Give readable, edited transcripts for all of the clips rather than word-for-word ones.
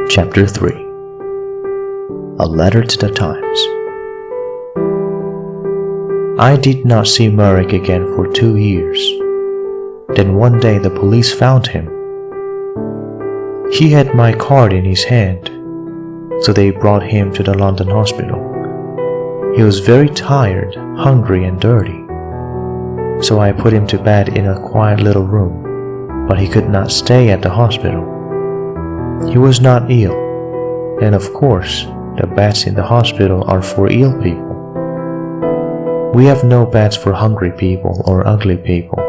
Chapter 3 A Letter to the Times. I did not see Merrick again for 2 years. Then one day the police found him. He had my card in his hand, so they brought him to the London hospital. He was very tired, hungry and dirty. So I put him to bed in a quiet little room, but he could not stay at the hospital. He was not ill, and of course, the beds in the hospital are for ill people. We have no beds for hungry people or ugly people.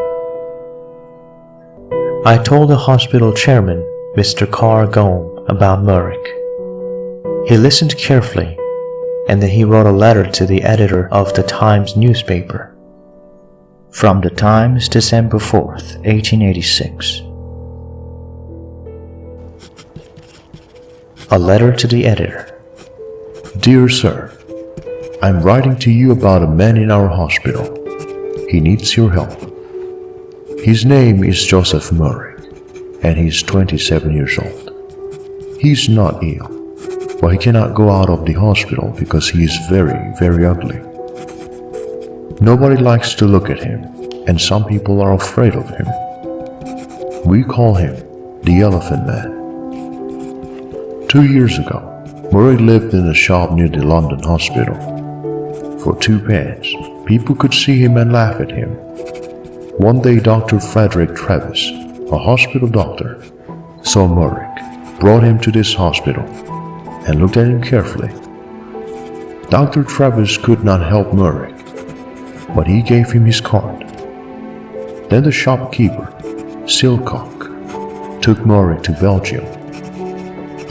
I told the hospital chairman, Mr. Carr Gome, about Merrick. He listened carefully, and then he wrote a letter to the editor of the Times newspaper. From the Times, December 4th, 1886. A letter to the editor. Dear Sir, I'm writing to you about a man in our hospital. He needs your help. His name is Joseph Merrick, and he's 27 years old. He's not ill, but he cannot go out of the hospital because he is very, very ugly. Nobody likes to look at him, and some people are afraid of him. We call him the Elephant Man. 2 years ago, Merrick lived in a shop near the London hospital. For 2 pence, people could see him and laugh at him. One day, Dr. Frederick Travis, a hospital doctor, saw Merrick, brought him to this hospital, and looked at him carefully. Dr. Travis could not help Merrick, but he gave him his card. Then the shopkeeper, Silcock, took Merrick to Belgium.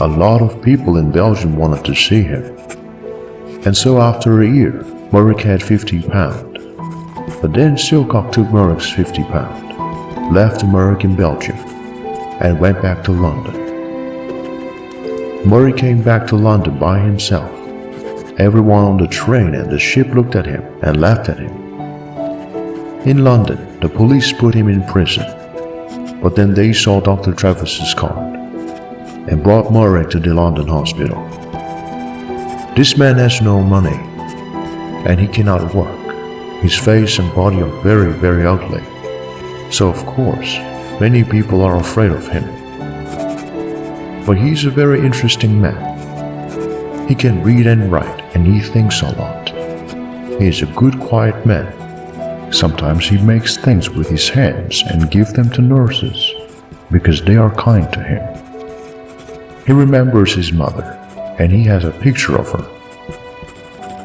A lot of people in Belgium wanted to see him, and so after a year, Merrick had £50. But then Silcock took Merrick's £50, left Merrick in Belgium, and went back to London. Merrick came back to London by himself. Everyone on the train and the ship looked at him and laughed at him. In London, the police put him in prison, but then they saw Dr. Travis's card and brought Merrick to the London hospital. This man has no money, and he cannot work. His face and body are very, very ugly. So of course, many people are afraid of him. But he's a very interesting man. He can read and write, and he thinks a lot. He is a good, quiet man. Sometimes he makes things with his hands and gives them to nurses, because they are kind to him. He remembers his mother, and he has a picture of her.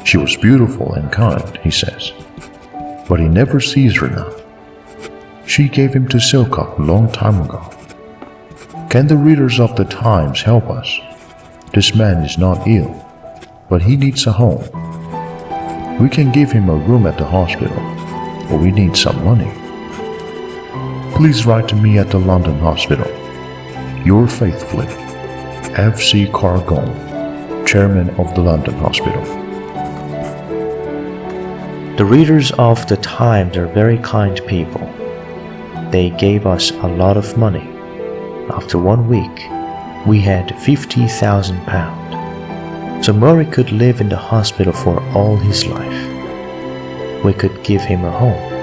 She was beautiful and kind, he says, but he never sees her now. She gave him to Silcock a long time ago. Can the readers of the Times help us? This man is not ill, but he needs a home. We can give him a room at the hospital, but we need some money. Please write to me at the London hospital. Yours faithfully, F.C. Carr Gome, Chairman of the London Hospital. The readers of the Times are very kind people. They gave us a lot of money. After 1 week, we had £50,000. So Merrick could live in the hospital for all his life. We could give him a home.